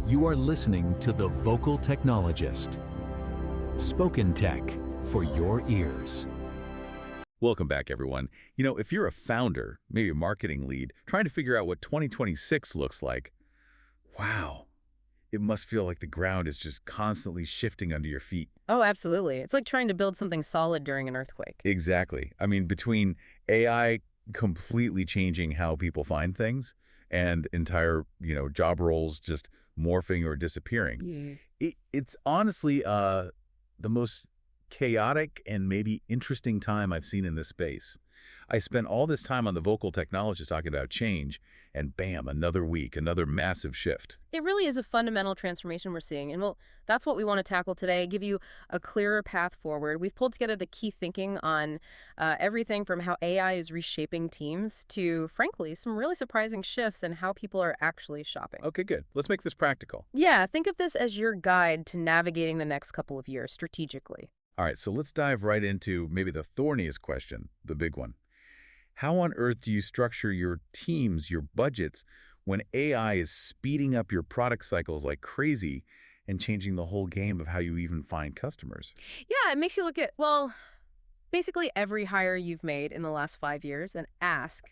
You are listening to The Vocal Technologist. Spoken tech for your ears. Welcome back, everyone. You know, if you're a founder, maybe a marketing lead, trying to figure out what 2026 looks like, wow, it must feel like the ground is just constantly shifting under your feet. Oh, absolutely. It's like trying to build something solid during an earthquake. Exactly. I mean, between AI completely changing how people find things and entire, job roles just morphing or disappearing, it's honestly the most chaotic and maybe interesting time I've seen in this space. I spent all this time on the Vocal Technologist talking about change, and bam, another week, another massive shift. It really is a fundamental transformation we're seeing. And well, that's what we want to tackle today, give you a clearer path forward. We've pulled together the key thinking on everything from how AI is reshaping teams to, frankly, some really surprising shifts in how people are actually shopping. Okay, good. Let's make this practical. Yeah, think of this as your guide to navigating the next couple of years strategically. All right, so let's dive right into maybe the thorniest question, the big one. How on earth do you structure your teams, your budgets, when AI is speeding up your product cycles like crazy and changing the whole game of how you even find customers? Yeah, it makes you look at, well, basically every hire you've made in the last 5 years and ask,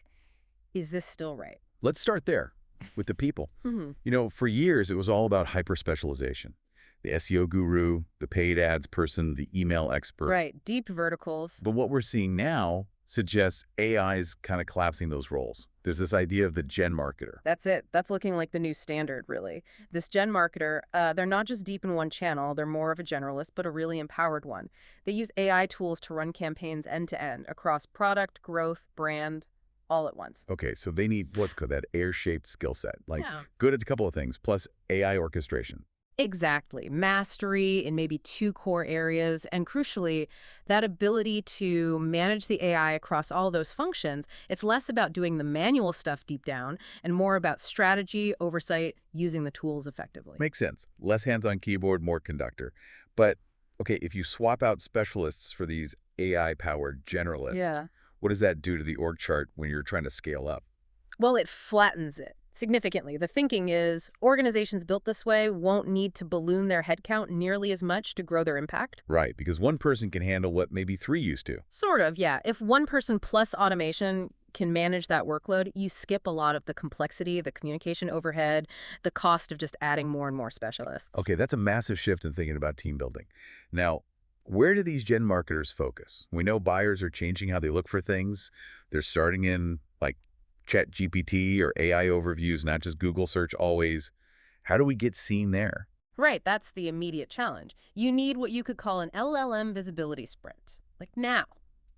is this still right? Let's start there with the people. Mm-hmm. You know, for years, it was all about hyper-specialization. The SEO guru, the paid ads person, the email expert. Right, deep verticals. But what we're seeing now suggests AI is kind of collapsing those roles. There's this idea of the gen marketer. That's it. That's looking like the new standard, really. This gen marketer, they're not just deep in one channel. They're more of a generalist, but a really empowered one. They use AI tools to run campaigns end to end across product, growth, brand, all at once. Okay, so they need what's called that air-shaped skill set. Like Yeah. good at a couple of things, plus AI orchestration. Exactly. Mastery in maybe 2 core areas, and crucially, that ability to manage the AI across all those functions. It's less about doing the manual stuff deep down and more about strategy, oversight, using the tools effectively. Makes sense. Less hands-on keyboard, more conductor. But, okay, if you swap out specialists for these AI-powered generalists, Yeah. what does that do to the org chart when you're trying to scale up? Well, it flattens it significantly. The thinking is organizations built this way won't need to balloon their headcount nearly as much to grow their impact. Right, because one person can handle what maybe 3 used to. Sort of, yeah. If one person plus automation can manage that workload, you skip a lot of the complexity, the communication overhead, the cost of just adding more and more specialists. Okay, that's a massive shift in thinking about team building. Now, where do these gen marketers focus? We know buyers are changing how they look for things. They're starting in, like, ChatGPT or AI overviews, not just Google search always. How do we get seen there? Right, that's the immediate challenge. You need what you could call an LLM visibility sprint. Like now,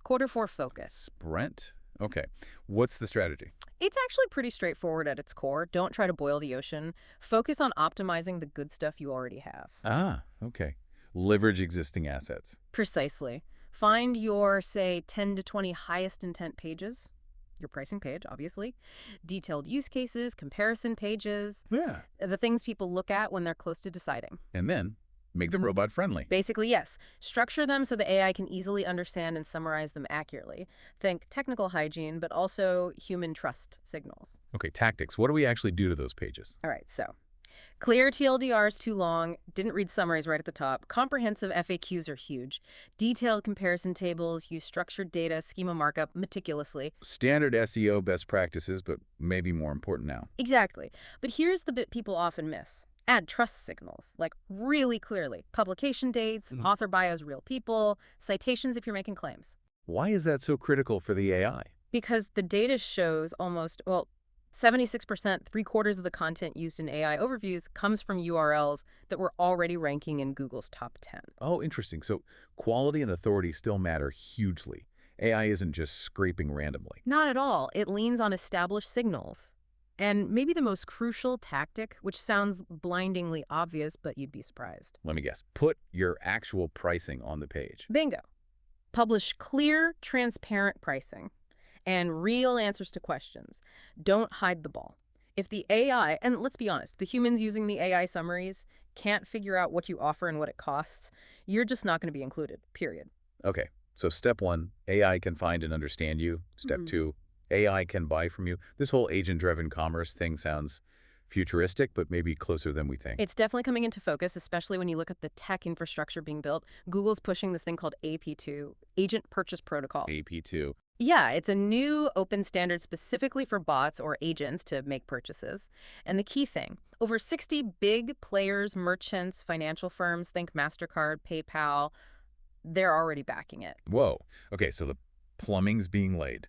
Q4 focus. Sprint? Okay. What's the strategy? It's actually pretty straightforward at its core. Don't try to boil the ocean. Focus on optimizing the good stuff you already have. Ah, okay. Leverage existing assets. Precisely. Find your, say, 10 to 20 highest intent pages. Your pricing page, obviously, detailed use cases, comparison pages, Yeah. the things people look at when they're close to deciding. And then make them robot friendly. Basically, yes. Structure them so the AI can easily understand and summarize them accurately. Think technical hygiene, but also human trust signals. Okay, tactics. What do we actually do to those pages? All right, so clear TLDRs too long, didn't read summaries right at the top. Comprehensive FAQs are huge. Detailed comparison tables, use structured data, schema markup meticulously. Standard SEO best practices, but maybe more important now. Exactly. But here's the bit people often miss. Add trust signals, like really clearly. Publication dates, author bios, real people, citations if you're making claims. Why is that so critical for the AI? Because the data shows almost, 76%, 3/4 of the content used in AI overviews comes from URLs that were already ranking in Google's top 10. Oh, interesting. So quality and authority still matter hugely. AI isn't just scraping randomly. Not at all. It leans on established signals. And maybe the most crucial tactic, which sounds blindingly obvious, but you'd be surprised. Let me guess. Put your actual pricing on the page. Bingo. Publish clear, transparent pricing and real answers to questions. Don't hide the ball. If the AI, and let's be honest, the humans using the AI summaries can't figure out what you offer and what it costs, you're just not going to be included, period. Okay, so step 1, AI can find and understand you. Step 2, AI can buy from you. This whole agent-driven commerce thing sounds Futuristic, but maybe closer than we think. It's definitely coming into focus, especially when you look at the tech infrastructure being built. Google's pushing this thing called AP2, Agent Purchase Protocol. AP2. Yeah, it's a new open standard specifically for bots or agents to make purchases. And the key thing, over 60 big players, merchants, financial firms, think MasterCard, PayPal, they're already backing it. Whoa. Okay, so the plumbing's being laid.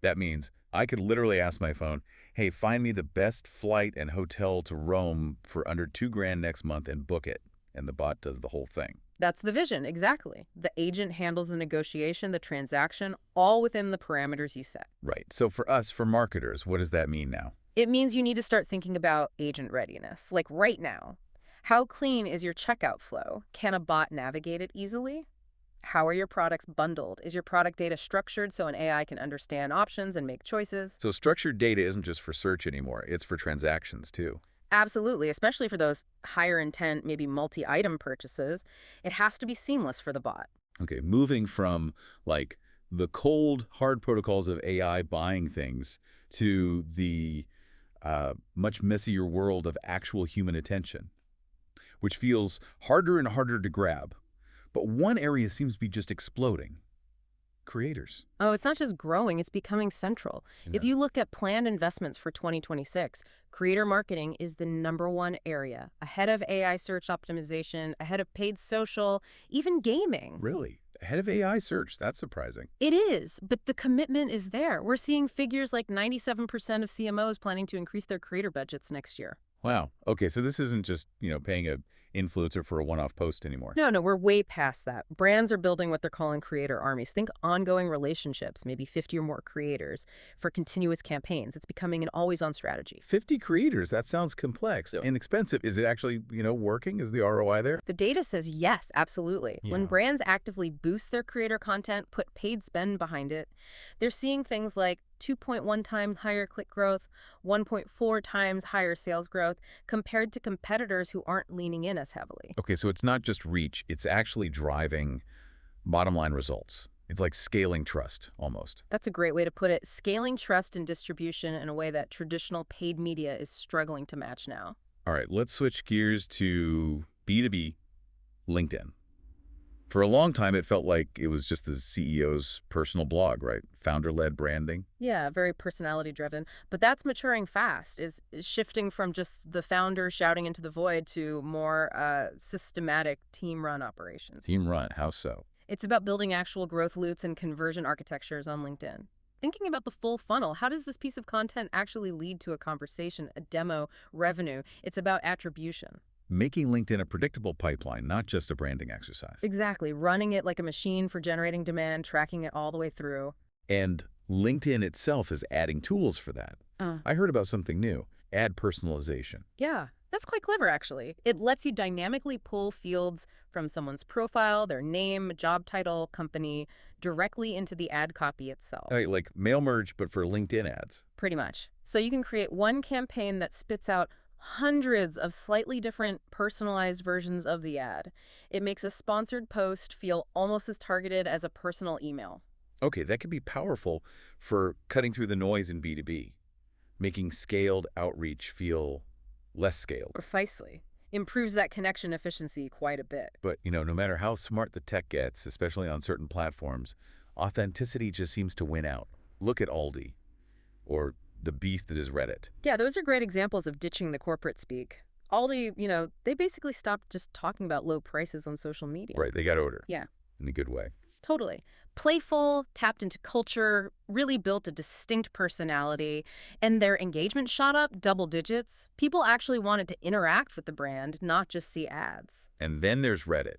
That means I could literally ask my phone, hey, find me the best flight and hotel to Rome for under $2,000 next month and book it. And the bot does the whole thing. That's the vision, exactly. The agent handles the negotiation, the transaction, all within the parameters you set. Right. So for us, for marketers, what does that mean now? It means you need to start thinking about agent readiness, like right now. How clean is your checkout flow? Can a bot navigate it easily? How are your products bundled? Is your product data structured so an AI can understand options and make choices? So structured data isn't just for search anymore. It's for transactions, too. Absolutely, especially for those higher intent, maybe multi-item purchases. It has to be seamless for the bot. Okay, moving from, like, the cold, hard protocols of AI buying things to the much messier world of actual human attention, which feels harder and harder to grab. But one area seems to be just exploding. Creators. Oh, it's not just growing, it's becoming central. Yeah. If you look at planned investments for 2026, creator marketing is the #1 area, ahead of AI search optimization, ahead of paid social, even gaming. Really? Ahead of AI search? That's surprising. It is, but the commitment is there. We're seeing figures like 97% of CMOs planning to increase their creator budgets next year. Wow. Okay, so this isn't just, paying a influencer for a one-off post anymore. No, we're way past that. Brands are building what they're calling creator armies. Think ongoing relationships, maybe 50 or more creators for continuous campaigns. It's becoming an always-on strategy. 50 creators, that sounds complex and expensive. Is it actually, working? Is the ROI there? The data says yes, absolutely. Yeah. When brands actively boost their creator content, put paid spend behind it, they're seeing things like 2.1 times higher click growth, 1.4 times higher sales growth compared to competitors who aren't leaning in as heavily. Okay, so it's not just reach. It's actually driving bottom line results. It's like scaling trust, almost. That's a great way to put it. Scaling trust and distribution in a way that traditional paid media is struggling to match now. All right, let's switch gears to B2B, LinkedIn. For a long time, it felt like it was just the CEO's personal blog, right? Founder-led branding. Yeah, very personality-driven. But that's maturing fast, is shifting from just the founder shouting into the void to more systematic team-run operations. Team run, how so? It's about building actual growth loops and conversion architectures on LinkedIn. Thinking about the full funnel, how does this piece of content actually lead to a conversation, a demo, revenue? It's about attribution. Making LinkedIn a predictable pipeline, not just a branding exercise. Exactly. Running it like a machine for generating demand, tracking it all the way through. And LinkedIn itself is adding tools for that. I heard about something new, ad personalization. Yeah, that's quite clever, actually. It lets you dynamically pull fields from someone's profile, their name, job title, company, directly into the ad copy itself. Like mail merge, but for LinkedIn ads. Pretty much. So you can create one campaign that spits out hundreds of slightly different personalized versions of the ad. It makes a sponsored post feel almost as targeted as a personal email. Okay, that could be powerful for cutting through the noise in B2B, making scaled outreach feel less scaled. Precisely. Improves that connection efficiency quite a bit. But, no matter how smart the tech gets, especially on certain platforms, authenticity just seems to win out. Look at Aldi or the beast that is Reddit. Yeah, those are great examples of ditching the corporate speak. Aldi, they basically stopped just talking about low prices on social media. Right, they got odor. Yeah. In a good way. Totally. Playful, tapped into culture, really built a distinct personality, and their engagement shot up double digits. People actually wanted to interact with the brand, not just see ads. And then there's Reddit,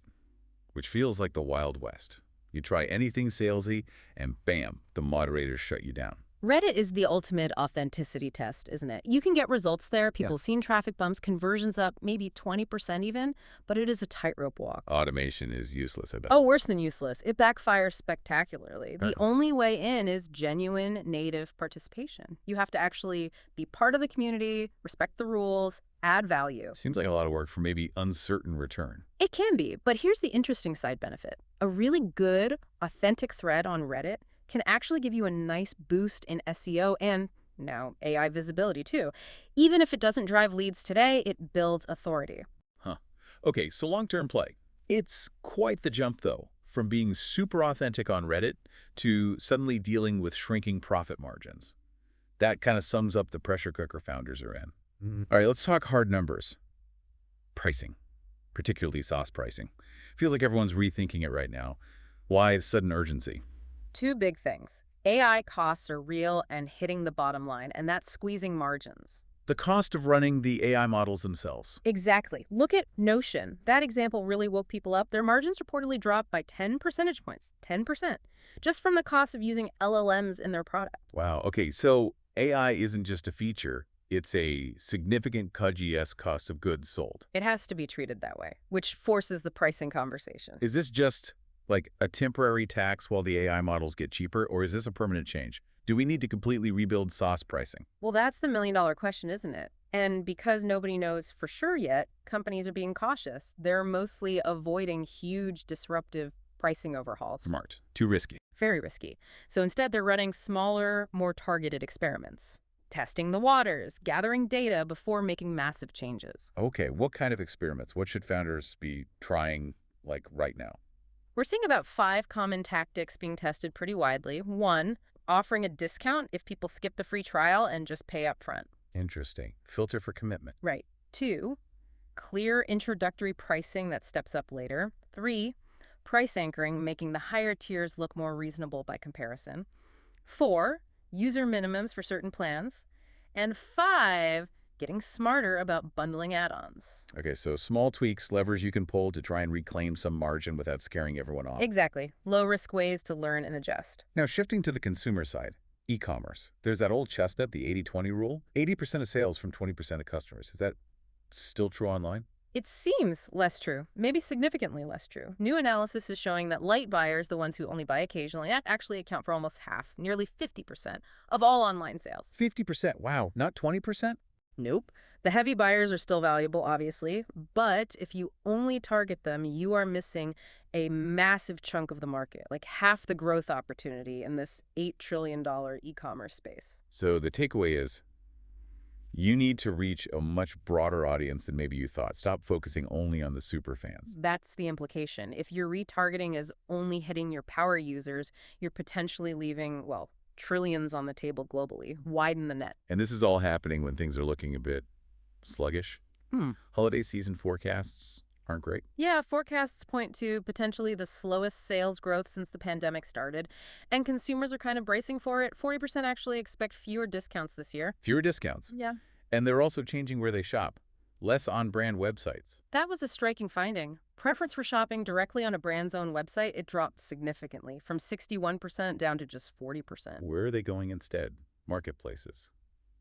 which feels like the Wild West. You try anything salesy, and bam, the moderators shut you down. Reddit is the ultimate authenticity test, isn't it? You can get results there. People seen traffic bumps, conversions up, maybe 20% even, but it is a tightrope walk. Automation is useless, I bet. Oh, worse than useless. It backfires spectacularly. The only way in is genuine native participation. You have to actually be part of the community, respect the rules, add value. Seems like a lot of work for maybe uncertain return. It can be, but here's the interesting side benefit. A really good, authentic thread on Reddit can actually give you a nice boost in SEO and now AI visibility too. Even if it doesn't drive leads today, it builds authority. Huh. Okay, so long-term play. It's quite the jump, though, from being super authentic on Reddit to suddenly dealing with shrinking profit margins. That kind of sums up the pressure cooker founders are in. All right, let's talk hard numbers. Pricing, particularly sauce pricing. Feels like everyone's rethinking it right now. Why the sudden urgency? Two big things. AI costs are real and hitting the bottom line, and that's squeezing margins. The cost of running the AI models themselves. Exactly. Look at Notion. That example really woke people up. Their margins reportedly dropped by 10 percentage points. 10%. Just from the cost of using LLMs in their product. Wow, okay, so AI isn't just a feature, it's a significant CUGS cost of goods sold. It has to be treated that way, which forces the pricing conversation. Is this just like a temporary tax while the AI models get cheaper, or is this a permanent change? Do we need to completely rebuild sauce pricing? Well, that's the million-dollar question, isn't it? And because nobody knows for sure yet, companies are being cautious. They're mostly avoiding huge disruptive pricing overhauls. Smart. Too risky. Very risky. So instead, they're running smaller, more targeted experiments, testing the waters, gathering data before making massive changes. Okay, what kind of experiments? What should founders be trying, like, right now? We're seeing about 5 common tactics being tested pretty widely. 1, offering a discount if people skip the free trial and just pay up front. Interesting. Filter for commitment. Right. 2, clear introductory pricing that steps up later. 3, price anchoring, making the higher tiers look more reasonable by comparison. 4, user minimums for certain plans. And 5, getting smarter about bundling add-ons. Okay, so small tweaks, levers you can pull to try and reclaim some margin without scaring everyone off. Exactly. Low-risk ways to learn and adjust. Now, shifting to the consumer side, e-commerce. There's that old chestnut, the 80-20 rule. 80% of sales from 20% of customers. Is that still true online? It seems less true, maybe significantly less true. New analysis is showing that light buyers, the ones who only buy occasionally, actually account for almost half, nearly 50% of all online sales. 50%, wow, not 20%? Nope. The heavy buyers are still valuable, obviously, but if you only target them, you are missing a massive chunk of the market, like half the growth opportunity in this $8 trillion e-commerce space. So the takeaway is, you need to reach a much broader audience than maybe you thought. Stop focusing only on the super fans. That's the implication. If your retargeting is only hitting your power users, you're potentially leaving, well, trillions on the table globally. Widen the net. And this is all happening when things are looking a bit sluggish. Holiday season forecasts aren't great. Yeah, forecasts point to potentially the slowest sales growth since the pandemic started, and consumers are kind of bracing for it. 40% actually expect fewer discounts this year. Fewer discounts. Yeah. And they're also changing where they shop. Less on-brand websites. That was a striking finding. Preference for shopping directly on a brand's own website, it dropped significantly, from 61% down to just 40%. Where are they going instead? Marketplaces.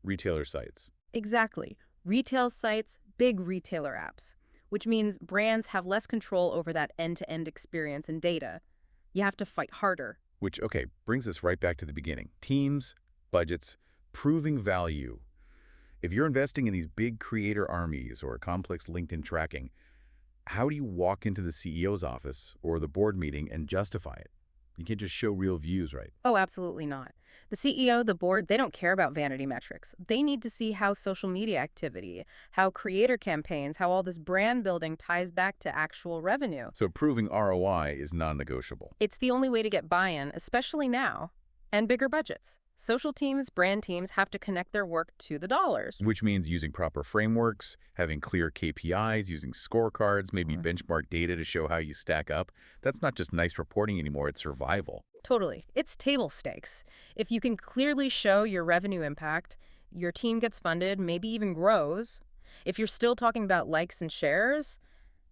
Retailer sites. Exactly. Retail sites, big retailer apps, which means brands have less control over that end-to-end experience and data. You have to fight harder. Which, okay, brings us right back to the beginning. Teams, budgets, proving value. If you're investing in these big creator armies or complex LinkedIn tracking, how do you walk into the CEO's office or the board meeting and justify it? You can't just show real views, right? Oh, absolutely not. The CEO, the board, they don't care about vanity metrics. They need to see how social media activity, how creator campaigns, how all this brand building ties back to actual revenue. So proving ROI is non-negotiable. It's the only way to get buy-in, especially now, and bigger budgets. Social teams, brand teams have to connect their work to the dollars. Which means using proper frameworks, having clear KPIs, using scorecards, maybe benchmark data to show how you stack up. That's not just nice reporting anymore, it's survival. Totally. It's table stakes. If you can clearly show your revenue impact, your team gets funded, maybe even grows. If you're still talking about likes and shares,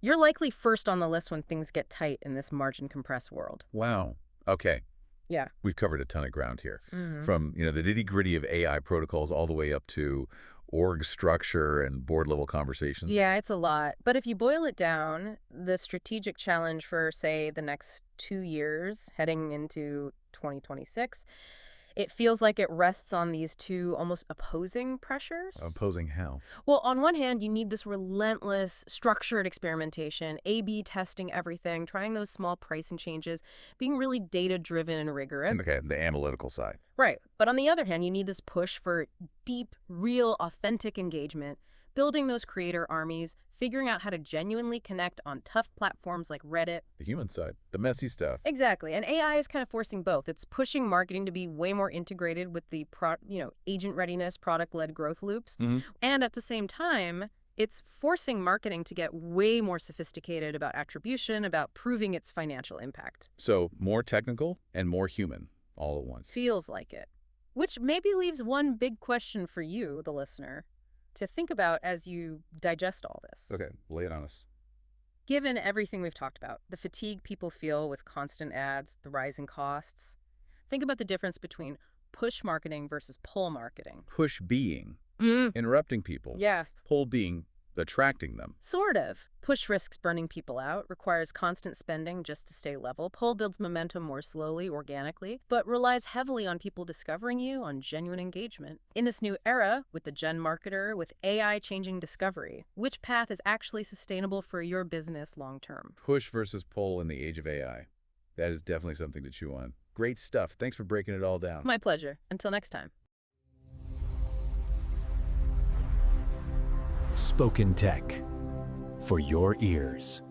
you're likely first on the list when things get tight in this margin-compressed world. Wow. Okay. Yeah. We've covered a ton of ground here. From, the nitty-gritty of AI protocols all the way up to org structure and board-level conversations. Yeah, it's a lot. But if you boil it down, the strategic challenge for, say, the next 2 years heading into 2026 It feels like it rests on these two almost opposing pressures. Opposing how? Well, on one hand, you need this relentless, structured experimentation, A/B testing everything, trying those small pricing changes, being really data-driven and rigorous. Okay, the analytical side. Right. But on the other hand, you need this push for deep, real, authentic engagement, building those creator armies, figuring out how to genuinely connect on tough platforms like Reddit. The human side. The messy stuff. Exactly. And AI is kind of forcing both. It's pushing marketing to be way more integrated with the agent readiness, product-led growth loops. And at the same time, it's forcing marketing to get way more sophisticated about attribution, about proving its financial impact. So more technical and more human all at once. Feels like it. Which maybe leaves one big question for you, the listener, to think about as you digest all this. Okay, lay it on us. Given everything we've talked about, the fatigue people feel with constant ads, the rising costs, think about the difference between push marketing versus pull marketing. Push being interrupting people. Yeah. Pull being attracting them. Sort of. Push risks burning people out, requires constant spending just to stay level. Pull builds momentum more slowly, organically, but relies heavily on people discovering you, on genuine engagement. In this new era, with the gen marketer, with AI changing discovery, which path is actually sustainable for your business long term? Push versus pull in the age of AI. That is definitely something to chew on. Great stuff. Thanks for breaking it all down. My pleasure. Until next time. Spoken Tech for your ears.